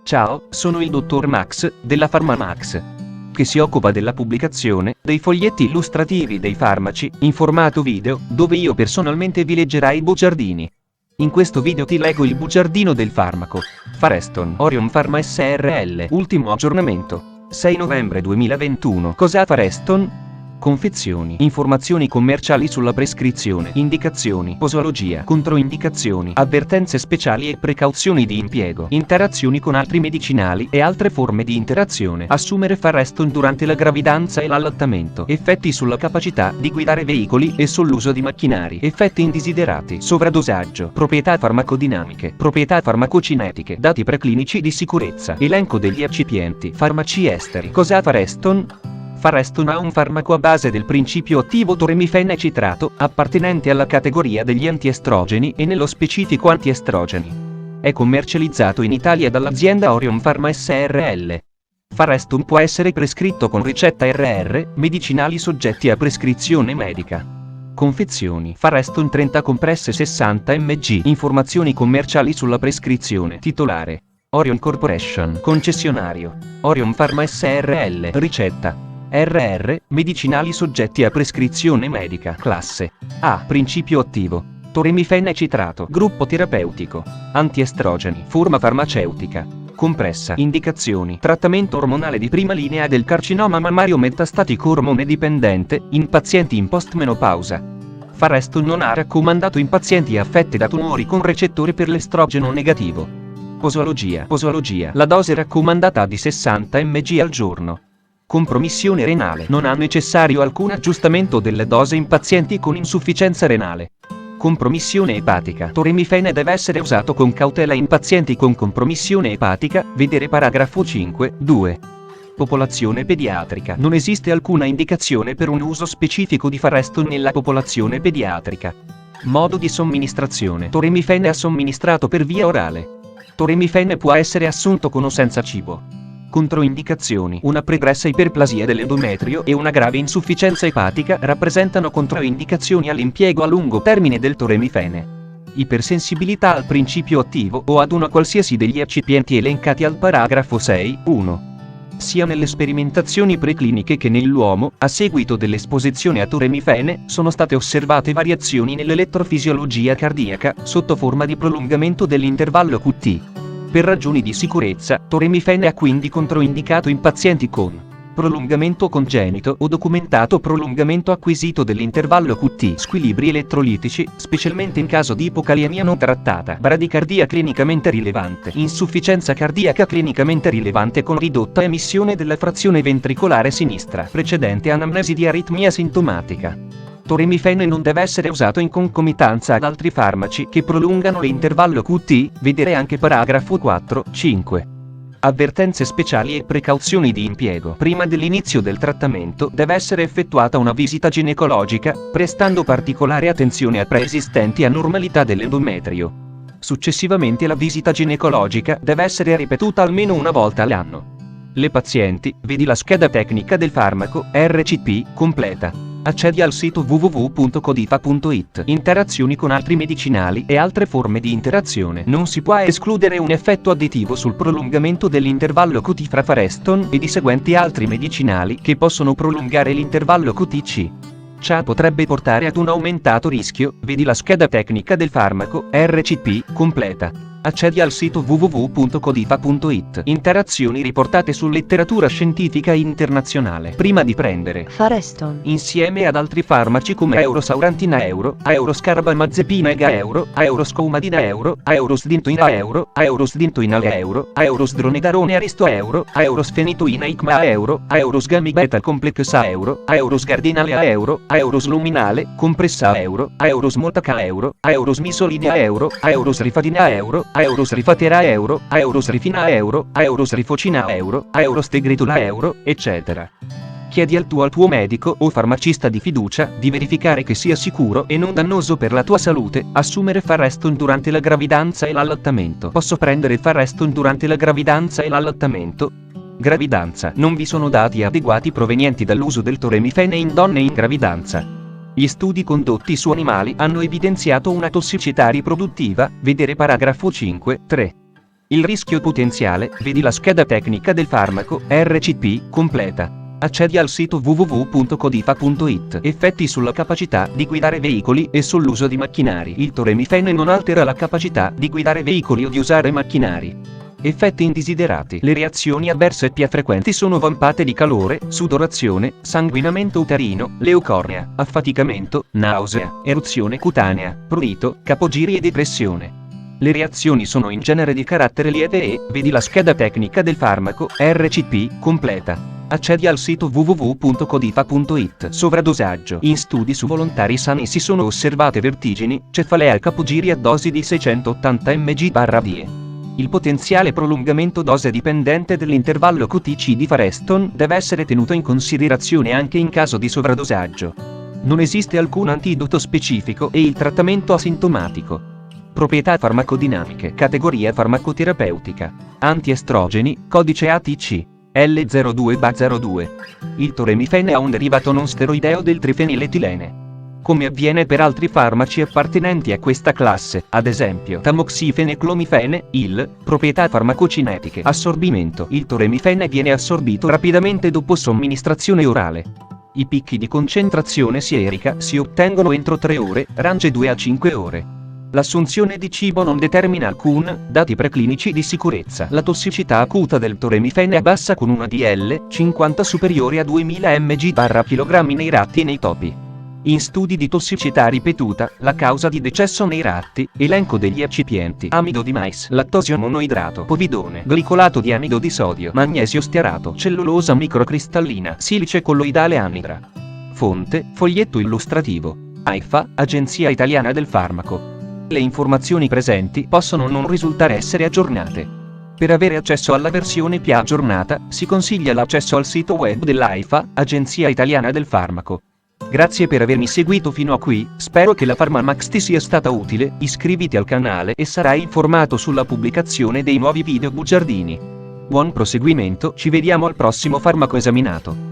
Ciao, sono il dottor Max, della PharmaMax, che si occupa della pubblicazione dei foglietti illustrativi dei farmaci, in formato video, dove io personalmente vi leggerai i bugiardini. In questo video ti leggo il bugiardino del farmaco Fareston Orion Pharma SRL, ultimo aggiornamento, 6 novembre 2021. Cos'ha Fareston? Confezioni, informazioni commerciali sulla prescrizione, indicazioni, posologia, controindicazioni, avvertenze speciali e precauzioni di impiego, interazioni con altri medicinali e altre forme di interazione. Assumere Fareston durante la gravidanza e l'allattamento. Effetti sulla capacità di guidare veicoli e sull'uso di macchinari. Effetti indesiderati. Sovradosaggio. Proprietà farmacodinamiche. Proprietà farmacocinetiche. Dati preclinici di sicurezza. Elenco degli eccipienti. Farmaci esteri. Cos'ha Fareston? Fareston ha un farmaco a base del principio attivo toremifene citrato, appartenente alla categoria degli antiestrogeni e nello specifico antiestrogeni. È commercializzato in Italia dall'azienda Orion Pharma SRL. Fareston può essere prescritto con ricetta RR, medicinali soggetti a prescrizione medica. Confezioni. Fareston 30 compresse 60 mg. Informazioni commerciali sulla prescrizione. Titolare: Orion Corporation. Concessionario: Orion Pharma SRL. Ricetta: RR, medicinali soggetti a prescrizione medica. Classe A. Principio attivo: toremifene citrato. Gruppo terapeutico: antiestrogeni. Forma farmaceutica: compressa. Indicazioni: trattamento ormonale di prima linea del carcinoma mammario metastatico ormone dipendente, in pazienti in postmenopausa. Fareston non ha raccomandato in pazienti affetti da tumori con recettore per l'estrogeno negativo. Posologia. La dose raccomandata è di 60 mg al giorno. Compromissione renale. Non ha necessario alcun aggiustamento delle dose in pazienti con insufficienza renale. Compromissione epatica. Toremifene deve essere usato con cautela in pazienti con compromissione epatica, vedere paragrafo 5.2. Popolazione pediatrica. Non esiste alcuna indicazione per un uso specifico di Fareston nella popolazione pediatrica. Modo di somministrazione. Toremifene è somministrato per via orale. Toremifene può essere assunto con o senza cibo. Controindicazioni. Una pregressa iperplasia dell'endometrio e una grave insufficienza epatica rappresentano controindicazioni all'impiego a lungo termine del toremifene. Ipersensibilità al principio attivo o ad una qualsiasi degli eccipienti elencati al paragrafo 6.1. Sia nelle sperimentazioni precliniche che nell'uomo, a seguito dell'esposizione a toremifene, sono state osservate variazioni nell'elettrofisiologia cardiaca, sotto forma di prolungamento dell'intervallo QT. Per ragioni di sicurezza, toremifene è quindi controindicato in pazienti con prolungamento congenito o documentato prolungamento acquisito dell'intervallo QT, squilibri elettrolitici, specialmente in caso di ipokaliemia non trattata, bradicardia clinicamente rilevante, insufficienza cardiaca clinicamente rilevante con ridotta emissione della frazione ventricolare sinistra, precedente anamnesi di aritmia sintomatica. Toremifene non deve essere usato in concomitanza ad altri farmaci che prolungano l'intervallo QT, vedere anche paragrafo 4.5. Avvertenze speciali e precauzioni di impiego. Prima dell'inizio del trattamento deve essere effettuata una visita ginecologica, prestando particolare attenzione a preesistenti anormalità dell'endometrio. Successivamente la visita ginecologica deve essere ripetuta almeno una volta all'anno. Le pazienti, vedi la scheda tecnica del farmaco, RCP, completa. Accedi al sito www.codifa.it. Interazioni con altri medicinali e altre forme di interazione. Non si può escludere un effetto additivo sul prolungamento dell'intervallo QT fra Fareston ed i seguenti altri medicinali che possono prolungare l'intervallo QTC. Ciò potrebbe portare ad un aumentato rischio, vedi la scheda tecnica del farmaco, RCP, completa. Accedi al sito www.codifa.it. Interazioni riportate su letteratura scientifica internazionale. Prima di prendere Fareston insieme ad altri farmaci come Eurosaurantina Euro, Euroscarbamazepina Ega Euro, Euroscoumadina Euro, Eurosdintoina Euro, Eurosdintoina Euro, Eurosdronedarone Aristo Euro, Eurosfenitoina Icma Euro, Eurosgamibeta Complex Euro, Eurosgardinale Euro, Eurosluminale, Compressa Euro, Eurosmoltaca Euro, Eurosmisolidea Euro, Eurosrifadina Euro, Eurosrifatera Euro, Eurosrifina Euro, Eurosrifocina Euro, Eurostegritula Euro, eccetera. Chiedi al tuo medico o farmacista di fiducia di verificare che sia sicuro e non dannoso per la tua salute assumere Fareston durante la gravidanza e l'allattamento. Posso prendere Fareston durante la gravidanza e l'allattamento? Gravidanza. Non vi sono dati adeguati provenienti dall'uso del toremifene in donne in gravidanza. Gli studi condotti su animali hanno evidenziato una tossicità riproduttiva, vedere paragrafo 5.3. Il rischio potenziale, vedi la scheda tecnica del farmaco, RCP, completa. Accedi al sito www.codifa.it. Effetti sulla capacità di guidare veicoli e sull'uso di macchinari. Il toremifene non altera la capacità di guidare veicoli o di usare macchinari. Effetti indesiderati. Le reazioni avverse più frequenti sono vampate di calore, sudorazione, sanguinamento uterino, leucorrea, affaticamento, nausea, eruzione cutanea, prurito, capogiri e depressione. Le reazioni sono in genere di carattere lieve e, vedi la scheda tecnica del farmaco, RCP, completa. Accedi al sito www.codifa.it. Sovradosaggio. In studi su volontari sani si sono osservate vertigini, cefalea e capogiri a dosi di 680 mg/die. Il potenziale prolungamento dose dipendente dell'intervallo QTc di Fareston deve essere tenuto in considerazione anche in caso di sovradosaggio. Non esiste alcun antidoto specifico e il trattamento asintomatico. Proprietà farmacodinamiche. Categoria farmacoterapeutica. Antiestrogeni, codice ATC. L02/02. Il toremifene è un derivato non steroideo del trifeniletilene. Come avviene per altri farmaci appartenenti a questa classe, ad esempio tamoxifene e clomifene, proprietà farmacocinetiche. Assorbimento. Il toremifene viene assorbito rapidamente dopo somministrazione orale. I picchi di concentrazione sierica si ottengono entro 3 ore, range 2 a 5 ore. L'assunzione di cibo non determina alcun dati preclinici di sicurezza. La tossicità acuta del toremifene è bassa con una DL50 superiore a 2000 mg/kg nei ratti e nei topi. In studi di tossicità ripetuta, la causa di decesso nei ratti, elenco degli eccipienti: amido di mais, lattosio monoidrato, povidone, glicolato di amido di sodio, magnesio stearato, cellulosa microcristallina, silice colloidale anidra. Fonte, foglietto illustrativo. AIFA, Agenzia Italiana del Farmaco. Le informazioni presenti possono non risultare essere aggiornate. Per avere accesso alla versione più aggiornata, si consiglia l'accesso al sito web dell'AIFA, Agenzia Italiana del Farmaco. Grazie per avermi seguito fino a qui, spero che la PharmaMax ti sia stata utile, iscriviti al canale e sarai informato sulla pubblicazione dei nuovi video bugiardini. Buon proseguimento, ci vediamo al prossimo farmaco esaminato.